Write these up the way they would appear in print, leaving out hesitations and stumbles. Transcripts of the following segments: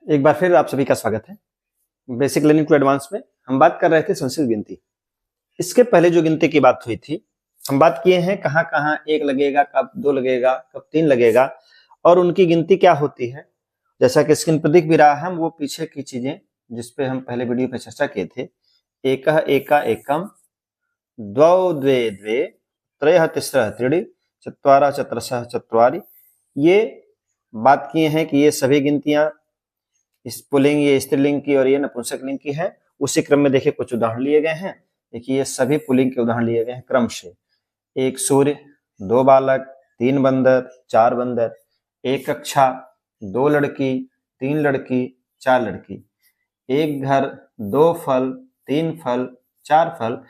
एक बार फिर आप सभी का स्वागत है। बेसिक लर्निंग टू एडवांस में हम बात कर रहे थे संस्कृत गिनती। इसके पहले जो गिनती की बात हुई थी, हम बात किए हैं कहाँ कहाँ एक लगेगा, कब दो लगेगा, कब तीन लगेगा और उनकी गिनती क्या होती है। जैसा कि स्क्रीन पर दिख भी रहा है, हम वो पीछे की चीजें जिसपे हम पहले वीडियो पे चर्चा किए थे, एकः एका एकम, द्वौ द्वे द्वे, त्रयः तिस्रः त्रीणि, चत्वारः चतुर्दश चत्वारि, ये बात किए हैं कि ये सभी गिनतियां इस पुल्लिंग, ये स्त्रीलिंग की और ये नपुंसकलिंग की है। उसी क्रम में देखिए कुछ उदाहरण लिए गए हैं। देखिए ये सभी पुल्लिंग के उदाहरण लिए गए हैं क्रम से। एक सूर्य, दो बालक, तीन बंदर, चार बंदर, एक कक्षा, दो लड़की, तीन लड़की, चार लड़की, एक घर, दो फल, तीन फल, चार फल।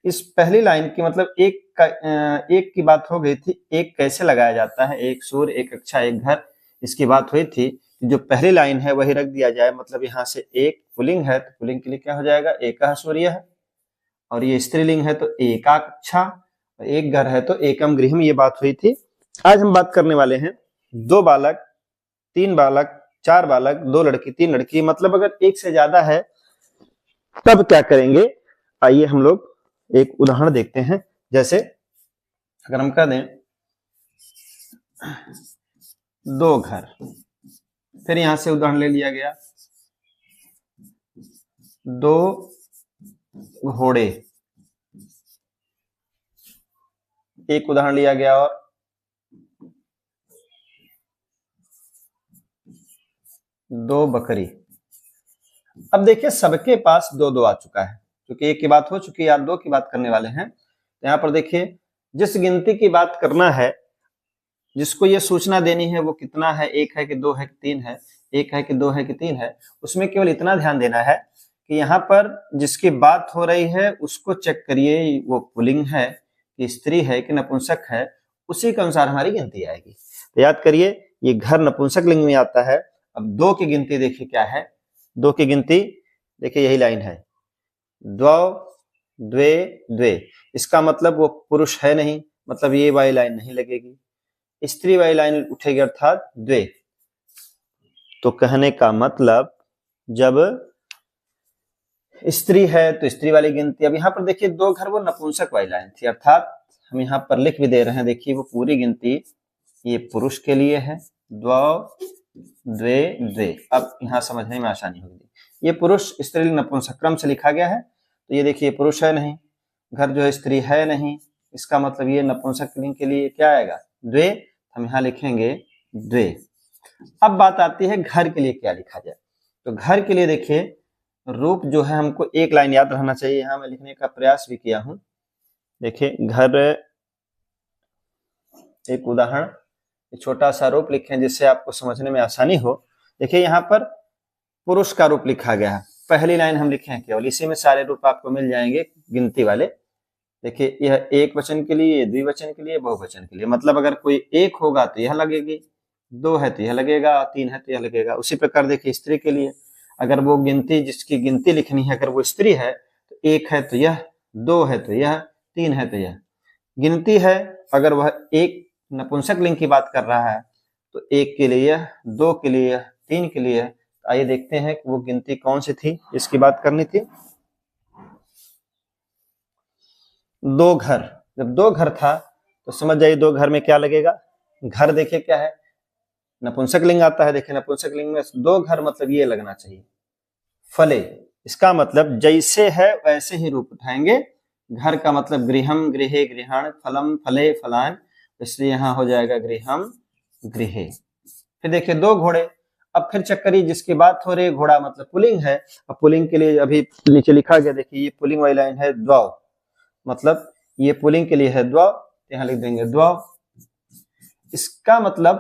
इस पहली लाइन की मतलब एक की बात हो गई थी, एक कैसे लगाया जाता है, एक सूर्य, एक कक्षा, एक घर, इसकी बात हुई थी। जो पहली लाइन है वही रख दिया जाए, मतलब यहाँ से एक पुल्लिंग है तो पुल्लिंग के लिए क्या हो जाएगा, एकः सूर्य है, और ये स्त्रीलिंग है तो एका कक्षा, एक घर है तो एकम गृहम, ये बात हुई थी। आज हम बात करने वाले हैं दो बालक, तीन बालक, चार बालक, दो लड़की, तीन लड़की, मतलब अगर एक से ज्यादा है तब क्या करेंगे। आइए हम लोग एक उदाहरण देखते हैं। जैसे अगर हम कह दें दो घर, फिर यहां से उदाहरण ले लिया गया दो घोड़े, एक उदाहरण लिया गया और दो बकरी। अब देखिए सबके पास दो दो आ चुका है, क्योंकि एक की बात हो चुकी है, आप दो की बात करने वाले हैं। तो यहाँ पर देखिए जिस गिनती की बात करना है, जिसको ये सूचना देनी है वो कितना है, एक है कि दो है कि तीन है, एक है कि दो है कि तीन है, उसमें केवल इतना ध्यान देना है कि यहाँ पर जिसकी बात हो रही है उसको चेक करिए, वो पुल्लिंग है कि स्त्री है कि नपुंसक है, उसी के अनुसार हमारी गिनती आएगी। तो याद करिए ये घर नपुंसक लिंग में आता है। अब दो की गिनती देखिए क्या है, दो की गिनती देखिए यही लाइन है, द्वौ द्वे द्वे, इसका मतलब वो पुरुष है नहीं, मतलब ये वाली लाइन नहीं लगेगी, स्त्री वाली लाइन उठेगी अर्थात द्वे। तो कहने का मतलब जब स्त्री है तो स्त्री वाली गिनती। अब यहाँ पर देखिए दो घर वो नपुंसक वाली लाइन थी, अर्थात हम यहाँ पर लिख भी दे रहे हैं, देखिए वो पूरी गिनती ये पुरुष के लिए है, द्वौ द्वे द्वे। अब यहाँ समझने में आसानी होगी, ये पुरुष स्त्रीलिंग नपुंसक क्रम से लिखा गया है, तो ये देखिए पुरुष है नहीं, घर जो है स्त्री है नहीं, इसका मतलब ये नपुंसक लिंग के लिए क्या आएगा, द्वे। हम यहाँ लिखेंगे द्वे। अब बात आती है घर के लिए क्या लिखा जाए। तो घर के लिए देखिए रूप जो है हमको एक लाइन याद रहना चाहिए, यहाँ मैं लिखने का प्रयास भी किया हूं। देखिए घर, एक उदाहरण, छोटा सा रूप लिखें जिससे आपको समझने में आसानी हो। देखिए यहाँ पर पुरुष का रूप लिखा गया है, पहली लाइन हम लिखे हैं केवल, इसी में सारे रूप आपको मिल जाएंगे गिनती वाले। देखिए यह एक वचन के लिए, द्विवचन के लिए, बहुवचन के लिए, मतलब अगर कोई एक होगा तो यह लगेगी, दो है तो यह लगेगा, तीन है तो यह लगेगा। उसी प्रकार देखिए स्त्री के लिए, अगर वो गिनती जिसकी गिनती लिखनी है, अगर वो स्त्री है तो एक है तो यह, दो है तो यह, तीन है तो यह। गिनती है अगर वह एक नपुंसक लिंग की बात कर रहा है तो एक के लिए यह, दो के लिए यह, तीन के लिए यह। आइए देखते हैं कि वो गिनती कौन सी थी इसकी बात करनी थी। दो घर, जब दो घर था तो समझ जाइए दो घर में क्या लगेगा, घर देखिए क्या है, नपुंसक लिंग आता है। देखिए नपुंसक लिंग में दो घर मतलब ये लगना चाहिए, फले, इसका मतलब जैसे है वैसे ही रूप उठाएंगे। घर का मतलब गृहम गृहे गृहाण, फलम फले फलान, इसलिए यहां हो जाएगा गृहम गृहे। फिर देखिए दो घोड़े, अब फिर चेक करिए जिसकी बात हो रही है, घोड़ा मतलब पुल्लिंग है। अब पुल्लिंग के लिए अभी नीचे लिखा गया, देखिए ये पुल्लिंग वाली लाइन है द्वौ, मतलब ये पुल्लिंग के लिए है द्वौ, यहां लिख देंगे द्वौ। इसका मतलब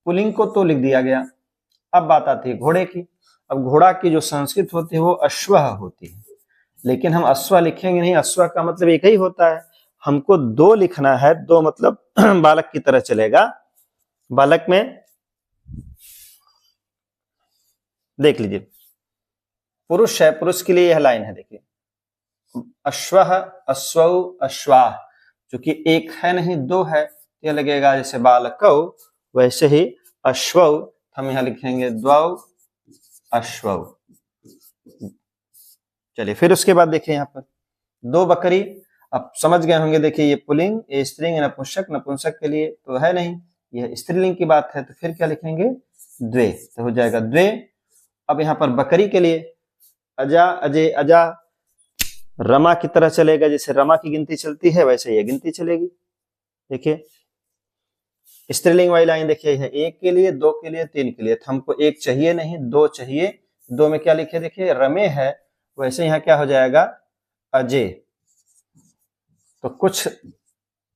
पुल्लिंग को तो लिख दिया गया। अब बात आती है घोड़े की। अब घोड़ा की जो संस्कृत होती है वो अश्व होती है, लेकिन हम अश्व लिखेंगे नहीं, अश्व का मतलब एक ही होता है, हमको दो लिखना है, दो मतलब बालक की तरह चलेगा। बालक में देख लीजिए पुरुष है, पुरुष के लिए यह लाइन है, देखिए अश्वः अश्वौ अश्वाः, क्योंकि एक है नहीं दो है, यह लगेगा जैसे बालकौ, वैसे ही अश्वौ हम यहां लिखेंगे द्वौ अश्वौ। चलिए फिर उसके बाद देखिए यहाँ पर 2 बकरी। अब समझ गए होंगे, देखिए ये पुल्लिंग, ये स्त्रीलिंग, नपुंसक, नपुंसक के लिए तो है नहीं, यह स्त्रीलिंग की बात है, तो फिर क्या लिखेंगे, द्वे, तो हो जाएगा द्वे। अब यहाँ पर बकरी के लिए अजा, अजय, अजा, रमा की तरह चलेगा, जैसे रमा की गिनती चलती है वैसे ये गिनती चलेगी। देखिए स्त्रीलिंग वाली लाइन देखिए है 1 के लिए, 2 के लिए, 3 के लिए, तो हमको 1 चाहिए नहीं, 2 चाहिए। 2 में क्या लिखे, देखिए रमे है, वैसे यहाँ क्या हो जाएगा, अजय। तो कुछ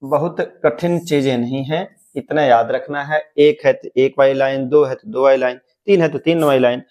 बहुत कठिन चीजें नहीं है, इतना याद रखना है। 1 है तो 1 वाली लाइन, 2 है तो 2 वाली लाइन, 3 है तो 3 वाली लाइन।